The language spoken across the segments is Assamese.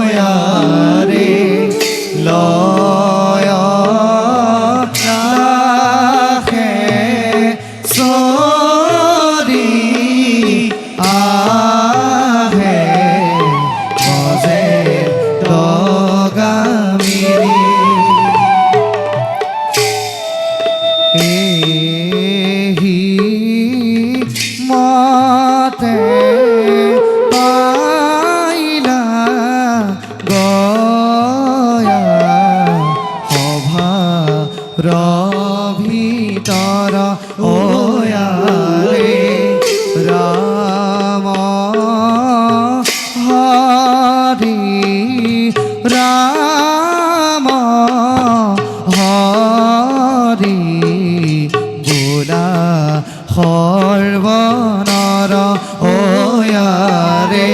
য়াৰে লয় ৰাখে চৰি আহে মজে দগামিৰি এহি মতে পাইলা গয়া সভাৰ ভিতৰ অয়াৰে ৰাম হৰি ৰাম হৰি বোলা সৰ্বনৰ অয়াৰে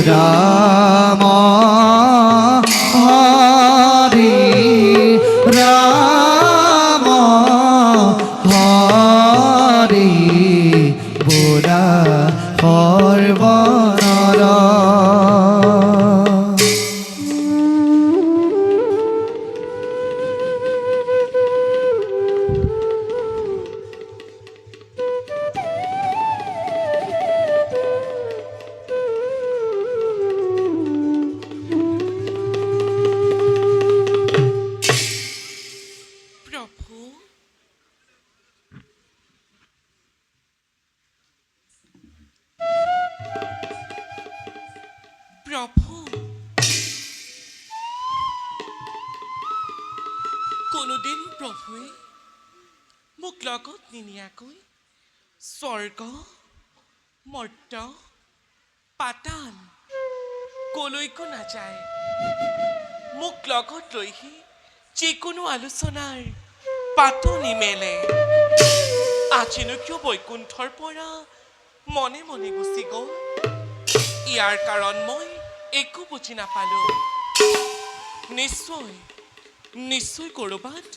ৰাম হৰি ৰাম হৰি বোলা সৰ্বনৰ প্ৰভু প্ৰভু কোনোদিন প্ৰভুৱে মোক লগত নিনিয়াকৈ স্বৰ্গ মৰ্ত পাতাল কলৈকো নাযায় মোক লগত লৈহি যিকোনো আলোচনাৰ পাতো নিমেলে আজিনো কিয় বৈকুণ্ঠৰ পৰা মনে মনে গুচি গ'ল ইয়াৰ কাৰণ মই একো বুজি নাপালো নিশ্চয় নিশ্চয় কৰবাত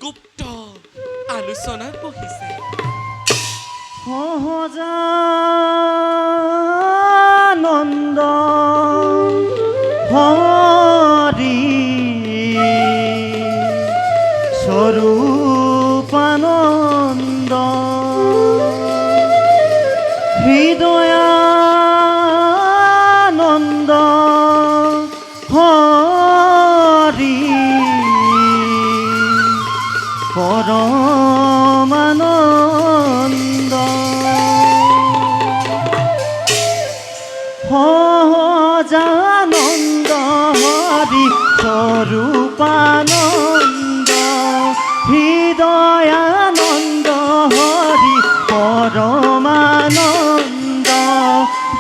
গুপ্ত আলোচনাত বহিছে সহজানন্দ হৰি স্বৰূপানন্দ হৃদয়ানন্দ হৰি পৰমানন্দ সহজানন্দ হৰি স্বৰূপানন্দ হৃদয়ানন্দ হৰি পৰমানন্দ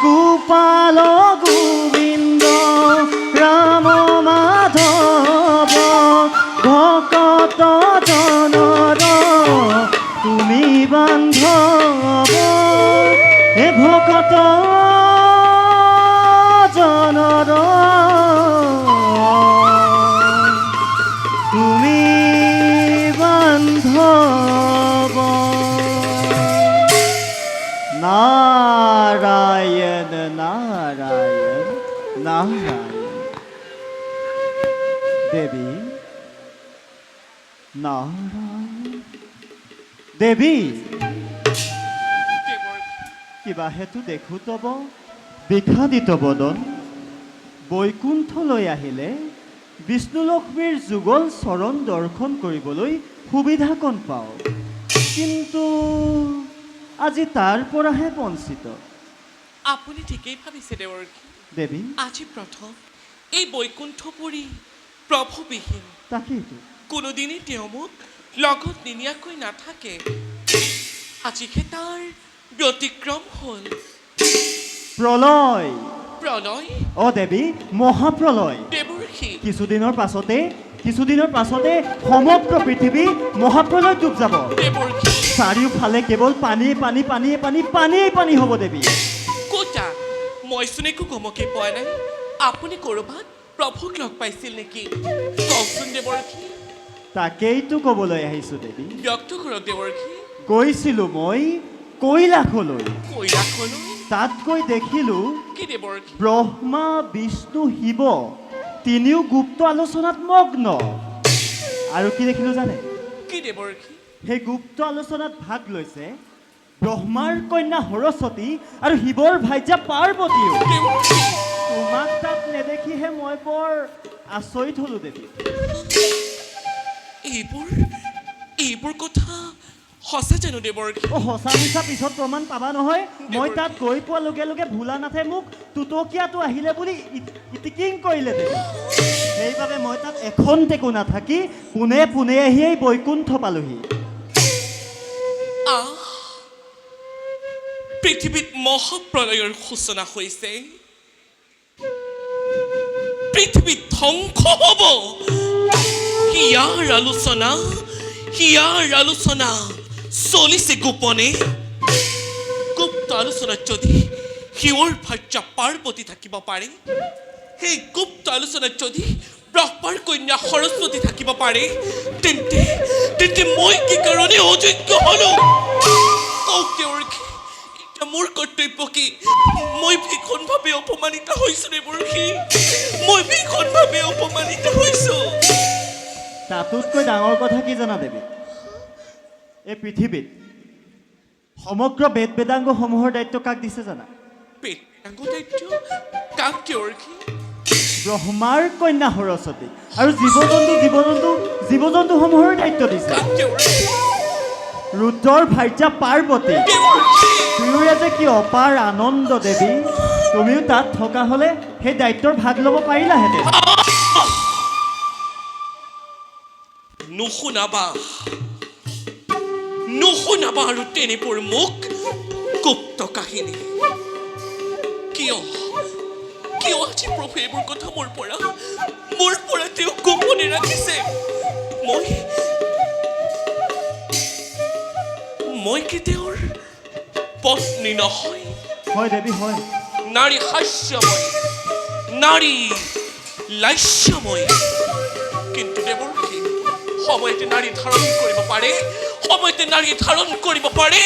গোপাল গোবিন্দ ৰাম মাধৱ ভকত জনৰ তুমি বান্ধৱ হে ভকত জনৰ তুমি বান্ধৱ নাৰায়ণ নাৰায়ণ নাৰায়ণ দেৱী নাৰায়ণ দেৱী কিবা হেতু দেখো তব বিষাদিত বদন বৈকুণ্ঠলৈ আহিলে বিষ্ণু লক্ষ্মীৰ যুগল চৰণ দৰ্শন কৰিবলৈ সুবিধাকণ পাওঁ কিন্তু আজি তাৰ পৰাহে বঞ্চিত আপুনি ঠিকেই ভাবিছে দেৱৰ্ষী দেৱী আজি প্ৰথম এই বৈকুণ্ঠপুৰী প্ৰভুবিহীন তাকেইতো কোনোদিনেই তেওঁ মোক লগত নিনিয়াকৈ নাথাকে আজিহে তাৰ ব্যতিক্ৰম হ'ল প্ৰলয় প্ৰলয় অ দেৱী মহাপ্ৰলয় দেৱৰ্ষী কিছুদিনৰ পাছতে সমগ্ৰ পৃথিৱী মহাপ্ৰলয় ডুব যাব দেৱৰ্ষী চাৰিওফালে কেৱল পানী পানী পানীয়ে পানী পানীয়ে পানী হ'ব দেৱী কোটা মইচোন একো গমকে পোৱা নাই আপুনি ক'ৰবাত প্ৰভুক লগ পাইছিল নেকি কওকচোন দেৱৰ্ষী তাকেইতো ক'বলৈ আহিছোঁ দেৱী ব্যক্ত কৰক দেৱৰ্ষী গৈছিলোঁ মই কৈলাশলৈ কৈলাশলৈ তাত গৈ দেখিলোঁ কি দেৱৰ্ষী ব্ৰহ্মা বিষ্ণু শিৱ তিনিও গুপ্ত আলোচনাত মগ্ন। আৰু কি দেখিলোঁ জানে? কি দেৱৰ্ষী সেই গুপ্ত আলোচনাত ভাগ লৈছে ব্ৰহ্মাৰ কন্যা সৰস্বতী আৰু শিৱৰ ভাইজা পাৰ্বতীও। দেৱৰ্ষী তোমাক তাত নেদেখিহে মই বৰ আচৰিত হ'লোঁ দেৱী। এইবোৰ কথা সঁচা জানো দেৱৰ্ষী সঁচা মিছা পিছত প্ৰমাণ পাবা নহয়। মই তাত গৈ পোৱাৰ লগে লগে ভোলানাথে মোক টুটকীয়াটো আহিলে বুলি ইটিকিং কৰিলে দেৱী। সেইবাবে মই তাত এখন টেকো নাথাকি পোনে পোনে আহি এই বৈকুণ্ঠ পালোহি। পৃথিৱীত মহাপ্ৰলয়ৰ সূচনা হৈছে, পৃথিৱী ধ্বংস হ'ব। হিয়াৰ আলোচনা চলিছে গোপনে। গুপ্ত আলোচনাত যদি শিৱৰ ভাৰ্যা পাৰ্বতী থাকিব পাৰে, সেই গুপ্ত আলোচনাত যদি ব্ৰহ্মাৰ কন্যা সৰস্বতী থাকিব পাৰে, তেন্তে মই কি কাৰণে অযোগ্য হলো? এতিয়া মোৰ কৰ্তব্য কি? মই ভীষণভাৱে অপমানিত হৈছো দেৱৰ্ষী, মই ভীষণভাৱে অপমানিত হৈছো। তাতোতকৈ ডাঙৰ কথা কি জানা দেৱী? এই পৃথিৱীত সমগ্ৰ বেদ বেদাংগসমূহৰ দায়িত্ব কাক দিছে জানা? বেদাংগ দায়িত্ব কাক দেৱৰ্ষী? ব্ৰহ্মাৰ কন্যা সৰস্বতী আৰু জীৱ জন্তুসমূহৰ দায়িত্ব দিছে কাক দেৱৰ্ষী? ৰুদ্ৰৰ ভাৰ্যা পাৰ্বতী। দেৱৰ্ষী দুয়োৰে যে কি অপাৰ আনন্দ দেৱী। তুমিও তাত থকা হ'লে সেই দায়িত্বৰ ভাগ ল'ব পাৰিলাহেঁতেন। নুশুনাবা আৰু তেনেবোৰ মোক গুপ্ত কাহিনী। কিয় আজি প্ৰভু এইবোৰ কথা মোৰ পৰা তেওঁ গোপনে ৰাখিছে? মই কি তেওঁৰ পত্নী নহয়? হয় দেৱী, হয়। নাৰী হাস্যময়, নাৰী লাস্যময়, কিন্তু দেৱৰ্ষী সময়তে নাৰী ধাৰণ কৰিব পাৰে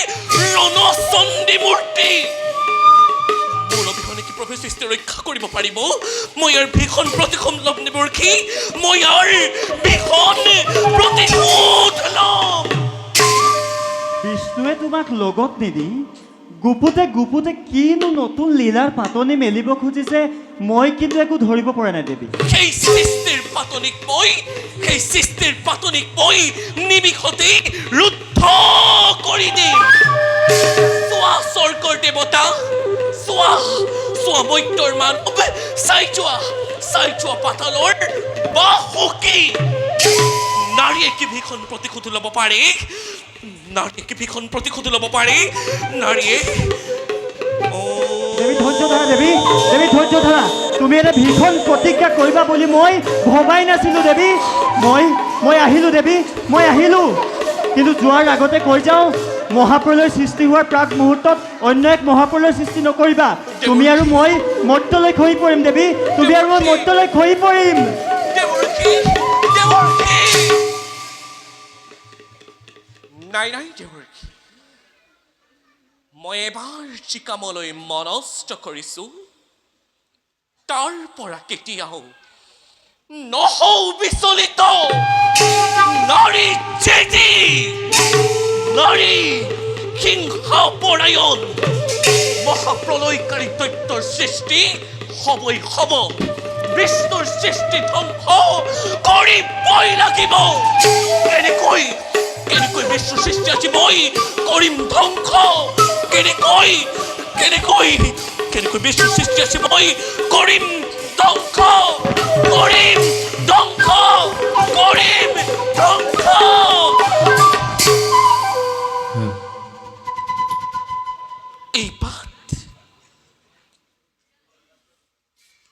ৰণচণ্ডী মূৰ্তি। মোৰ অবিহনে কি প্ৰভু সৃষ্টি ৰক্ষা কৰিব পাৰিব? মই ইয়াৰ ভীষণ প্ৰতিশোধ ল'ম দেৱৰ্ষী, মই ইয়াৰ ভীষণ প্ৰতিশোধ ল'ম। বিষ্ণুৱে তোমাক লগত নিদি গুপুতে কিনো নতুন লীলাৰ পাতনি মেলিব খুজিছে মই কিন্তু একো ধৰিব পৰা নাই দেৱী। সেই সৃষ্টিৰ পাতনিক মই নিমিষতে ৰুদ্ধ কৰি দিম। চোৱা স্বৰ্গৰ দেৱতা, চোৱা মৈত্যৰ মানৱ, চাই যোৱা পাতালৰ বাহুকি। নাৰীয়ে কি ভীষণ প্ৰতিশোধ ল'ব পাৰে? নাৰীয়ে দেৱী ধৈৰ্য ধৰা, দেৱী ধৈৰ্য ধৰা। তুমি এটা ভীষণ প্ৰতিজ্ঞা কৰিবা বুলি মই ভবাই নাছিলোঁ দেৱী। মই আহিলোঁ দেৱী, মই আহিলোঁ। কিন্তু যোৱাৰ আগতে কৈ যাওঁ, মহাপ্ৰলয় সৃষ্টি হোৱাৰ প্ৰাক মুহূৰ্তত অন্য এক মহাপ্ৰলয় সৃষ্টি নকৰিবা। তুমি আৰু মই মৰ্ত্যলৈ খহি পৰিম দেৱী, তুমি আৰু মই মৰ্ত্যলৈ খহি পৰিম। নাই দেৱৰ্ষী, মই এবাৰ যি কামলৈ মনস্থ কৰিছো তাৰ পৰা কেতিয়াও নহও বিচলিত। নাৰী জেদী, নাৰী সিংহাপৰায়ণ, মহাপ্ৰলয়কাৰী দৈত্যৰ সৃষ্টি হবই হব। বিষ্ণুৰ সৃষ্টি ধ্বংস কৰিবই লাগিব। কেনেকৈ বিষ্ণুৰ সৃষ্টি আজি মই কৰিম ধ্বংস? কেনেকৈ বিষ্ণুৰ সৃষ্টি আছে মই কৰিম ধ্বংস।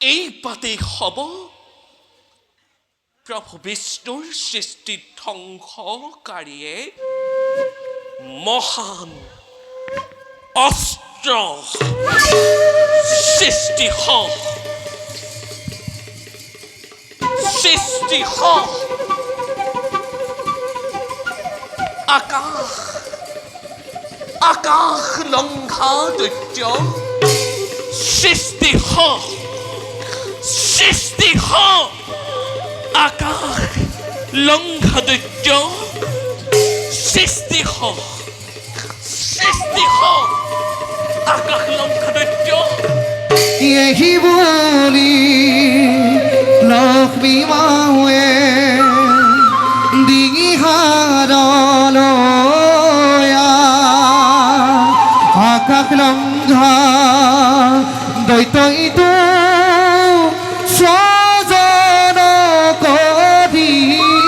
এই পাতেই হব প্ৰভু বিষ্ণুৰ সৃষ্টি ধ্বংসকাৰীয়ে মহান অস্ত্ৰ সৃষ্টি আকাশ লংঘা দৈত্য সৃষ্টি আকাশ লংঘা দৈত্য সৃষ্টি আকাশ লংঘা দৈত্য यही बोली लक्ष्मी माए डिঙি হাৰলয়া আকাশ লংঘা দৈত্যইটো স্বজন কৰিলা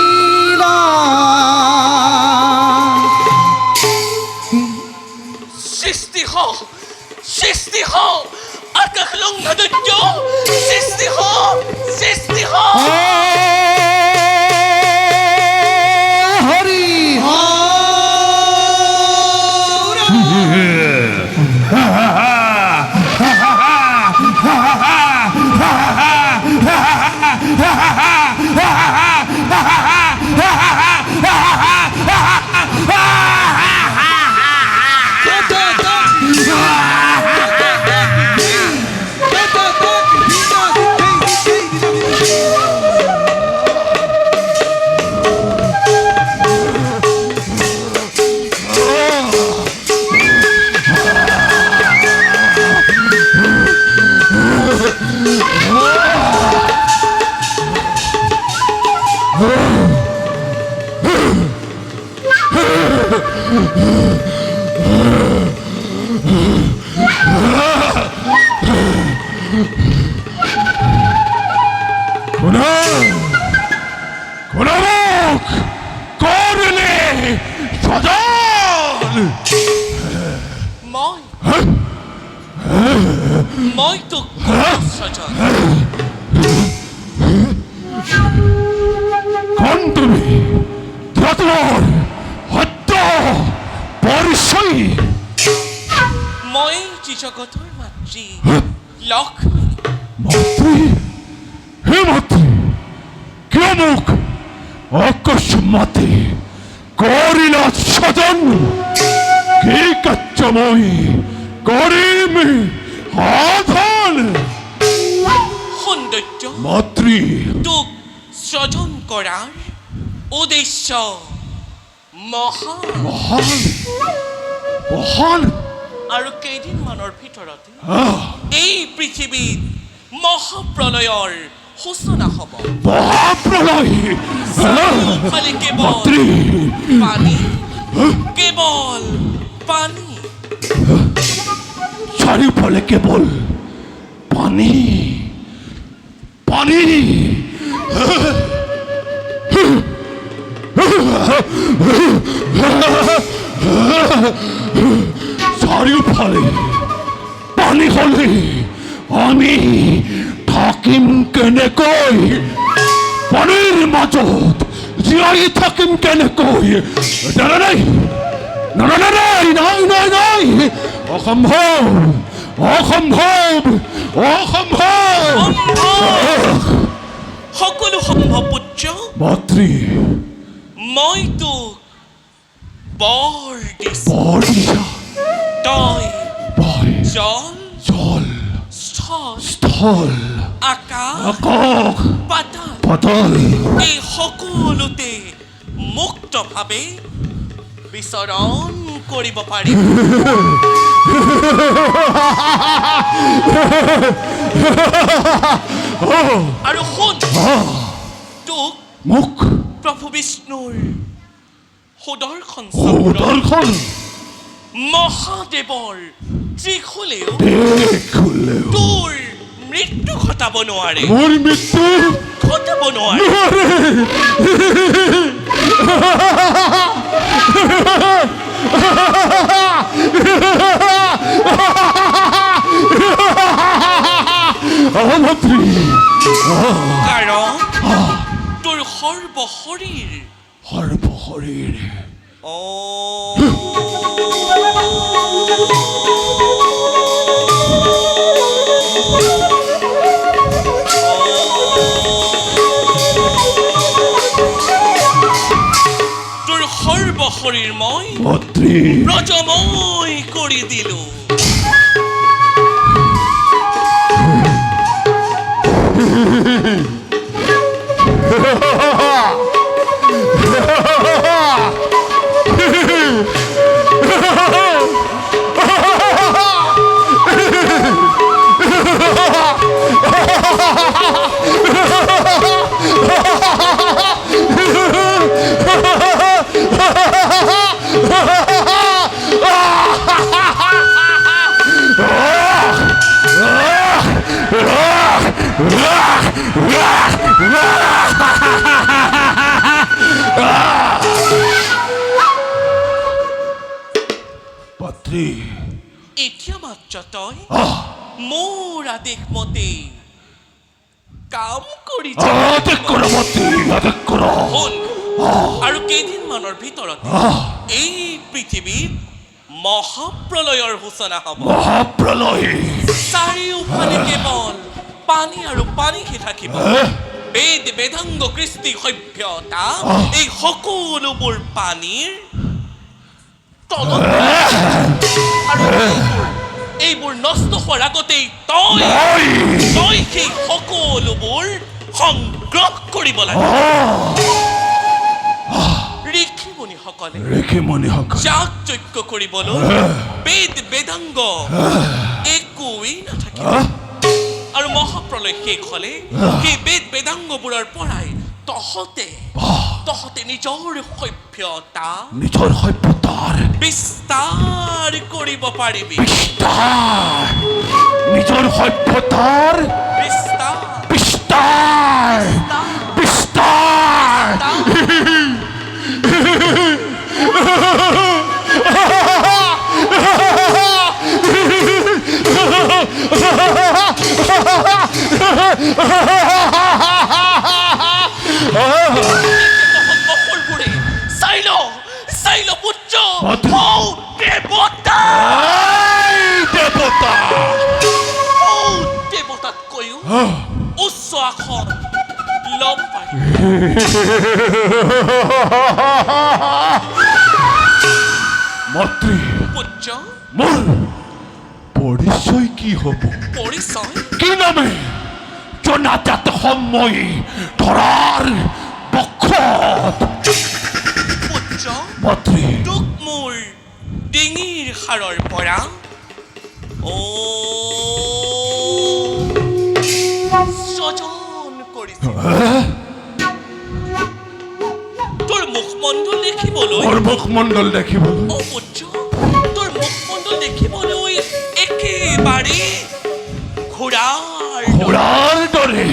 সৃষ্টি আকাশ লংঘা দৈত্য সৃষ্টি হৰি মই তো সজন কন্দমি ত্ৰাতৰ হত্যা পৰিচয় মই জগতৰ মাতৃ লক্ষ্মী মাতৃ হে মাতৃ কিয় মোক অকস্মাতে কৰিলা সজন কি কাৰ্য মই কৰিম সাধন সৌন্দৰ্য মাতৃ তোক সৃজন কৰাৰ উদ্দেশ্য মহান মহান মহান আৰু কেইদিনমানৰ ভিতৰতে এই পৃথিৱীত মহাপ্ৰলয়ৰ সূচনা হ'ব মহাপ্ৰলয় খালি কেৱল মাতৃ পানী কেৱল পানী চাৰিওফালে কেৱল পানী পানী চাৰিওফালে পানী হ'লে আমি থাকিম কেনেকৈ পানীৰ মাজত জীয়াই থাকিম কেনেকৈ নাই অসম্ভৱ অসম্ভৱ অসম্ভৱ সকলো সম্ভৱ পুত্ৰ মাতৃ মই তোক বৰ দিছো বৰ দিছা তই মই জল জল স্থল স্থল আকাশ আকাশ পাতাল পাতাল এই সকলোতে মুক্তভাৱে বিচৰণ কৰিব পাৰিম আৰু শুন তোক মোক প্ৰভু বিষ্ণুৰ সুদৰ্শন সুদৰ্শন মহাদেৱৰ ত্ৰিশূলেও দেখুলেও তোৰ মৃত্যু ঘটাব নোৱাৰে মোৰ মৃত্যু ঘটাব নোৱাৰে মাতৃ কাৰণ তোৰ সৰ্বশৰীৰ সৰ্বশৰীৰ তোৰ সৰ্বশৰীৰ মই মাতৃ ৰজময় কৰি দিলো পাত্ৰী এতিয়া মাত্ৰ তই মোৰ আদেশ মতে কাম কৰি যা। আদেশ কৰা পাত্ৰী, আদেশ কৰা। শুন, আৰু কেইদিনমানৰ ভিতৰতে এই পৃথিৱীত মহাপ্ৰলয়ৰ সূচনা হ'ব। মহাপ্ৰলয় চাৰিওফালে কেৱল পানী আৰু পানীহে থাকিব। বেদ বেদাংগ কৃষ্টি সভ্যতা এই সকলোবোৰ পানীৰ তলত আৰু এইবোৰ নষ্ট হোৱাৰ আগতেই তই সেই সকলোবোৰ সংগ্ৰহ কৰিব লাগে। ঋষিমুনিসকলে ঋষিমুনিসকল যাগ যজ্ঞ কৰিবলৈ বেদ বেদাংগ একোৱেই নাথাকিব। আৰু মহাপ্ৰলয় শেষ হ'লে সেই বেদ বেদাংগবোৰৰ পৰাই তহঁতে নিজৰ সভ্যতা বিস্তাৰ কৰিব পাৰিবি। নিজৰ সভ্যতাৰ বিস্তাৰ চাইল পুত্ৰ দেৱতাতকৈও উচ্চ আসন লম পাৰি। মাতৃ পুত্ৰ মোৰ পৰিচয় কি হ'ব? পৰিচয় কি নামে জনাজাত সময় ধৰাৰ বক্ষত পুত্ৰ মাতৃ তোক মোৰ ডিঙিৰ সাৰৰ পৰা স্বজন কৰিছে। তোৰ মুখমণ্ডল দেখিবলৈ মোৰ মুখমণ্ডল দেখিবলৈ পুত্ৰ তোৰ মুখমণ্ডল দেখিবলৈ একেবাৰে ঘোঁৰাৰ দৰে।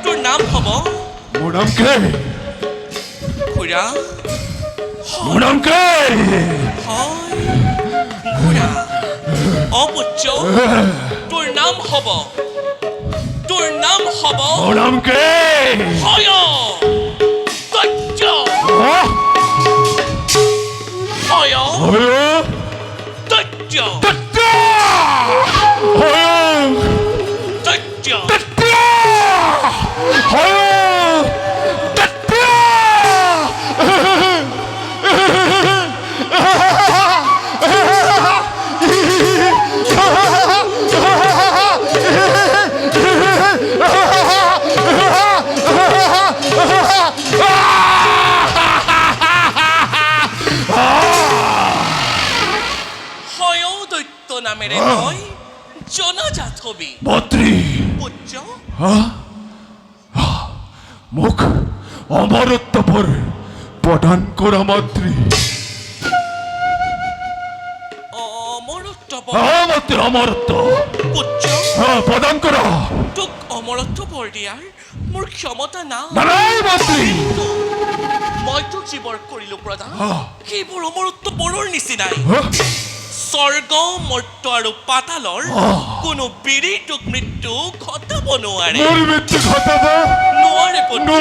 তোৰ নাম হ'ব মোৰ নাম কি? ঘোঁৰা। মোৰ নাম কি? হয় ঘোঁৰা। পুত্ৰ তোৰ নাম হ'ব মোৰ নাম কি? হয় তথ্য। হয় তথ্য তথ্য নামেৰে তই জনাজাত হবি। মাতৃ পুত্ৰ মোক অমৰত্বৰ প্ৰদান কৰা মাতৃ। অমৰত্ব অমৰত্ব পুত্ৰ প্ৰদান কৰা। তোক অমৰত্ব বৰ দিয়াৰ মোৰ ক্ষমতা নাই মাতৃ। মই তোক যিবোৰ কৰিলো প্ৰদান সেইবোৰ অমৰত্ব বৰৰ নিচিনাই। স্বৰ্গ মৰ্ত্য আৰু পাতালৰ কোনো বীৰে তোক মৃত্যু ঘটাব নোৱাৰে। মোৰ মৃত্যু ঘটাব নোৱাৰে পুত্ৰ।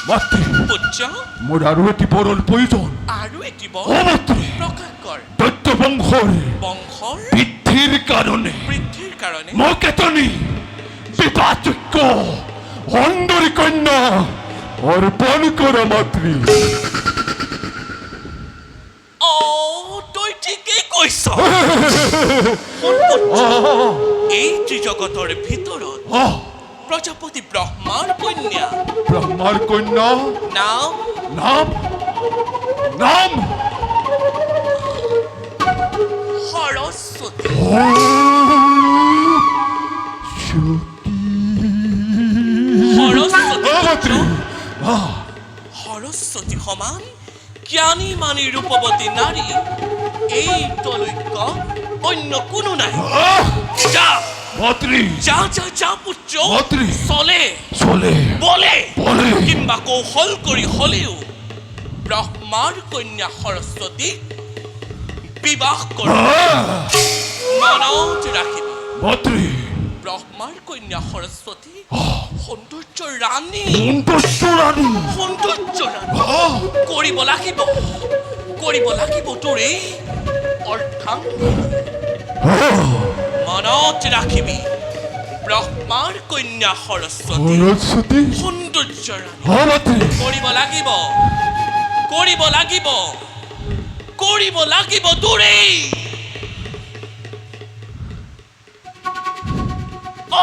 মাতৃ পুত্ৰ মোৰ আৰু এটি বৰৰ প্ৰয়োজন। আৰু এটি বৰ মাতৃ প্ৰকাশ কৰ। দৈত্য বংশৰ বৃদ্ধিৰ কাৰণে মোক এজনী বিবাহযোগ্য সুন্দৰী কন্যা অৰ্পণ কৰা মাতৃ। কৈছ সোণপুত্ৰ এই ত্ৰিজগতৰ ভিতৰত প্ৰজাপতি ব্ৰহ্মাৰ কন্যা ব্ৰহ্মাৰ কন্যা নাম নাম নাম সৰস্বতী সৰস্বতী সৰস্বতী সমান জ্ঞানী মানি ৰূপৱতী নাৰী এই তলৈক অন্য কোনো নাই যা মন্ত্ৰী যা যা যা পুত্ৰ মন্ত্ৰী চলে চলে বলে বলে কিংবা কৌশল কৰি হলেও ব্ৰহ্মাৰ কন্যা সৰস্বতীক বিবাহ কৰ মনত ৰাখিবি মন্ত্ৰী ব্ৰহ্মাৰ কন্যা সৰস্বতী সৌন্দৰ্য ৰাণী সৌন্দৰ্য ৰাণী কৰিব লাগিব তোৰ এই অৰ্ধাংগী মনত ৰাখিবি ব্ৰহ্মাৰ কন্যা সৰস্বতী সৰস্বতী সৌন্দৰ্য ৰাণী মন্ত্ৰী কৰিব লাগিব তোৰ এই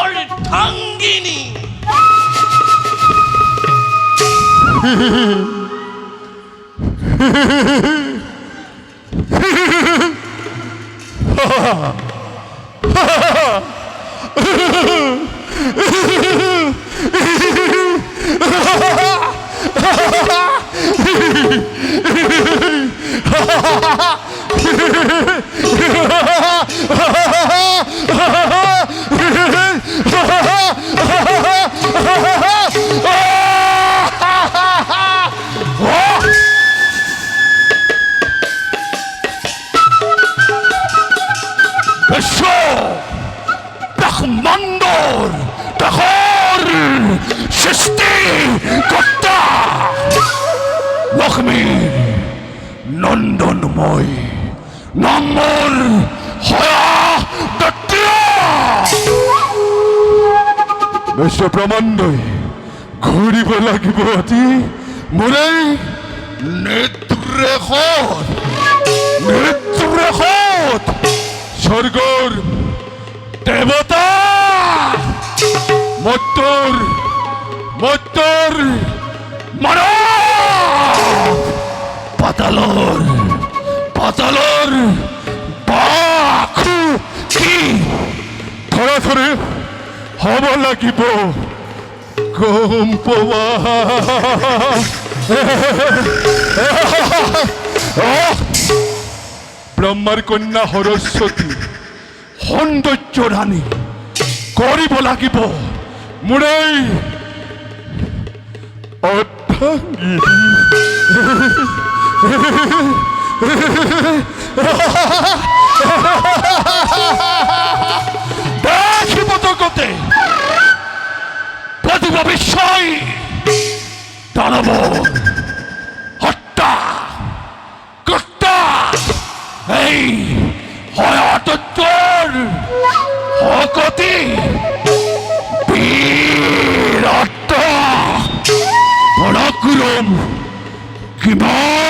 অৰ্ধাংগিনী ব্ৰহ্মাণ্ডৰ দেশৰ সৃষ্টি কৰ্তা লক্ষ্মীৰ নন্দনময় নামৰ হয়া বিশ্ব ব্ৰহ্মাণ্ডই ঘূৰিব লাগিব অতি মোৰে নেত্ৰেখত স্বৰ্গৰ দেৱতা মত্তৰ মানৱ পাতালৰ বাখু কি ধৰে হ'ব লাগিব গম পোৱা ব্ৰহ্মাৰ কন্যা সৰস্বতী সৌন্দৰ্য ৰাণী কৰিব লাগিব মোৰে অৰ্ধাংগী দেখিব জগতে প্ৰতিভা বিস্ময় দানৱ হত্যা কৰ্তা এই হয়াতৰ শকতি বীৰত্ব পৰাক্ৰম কিমান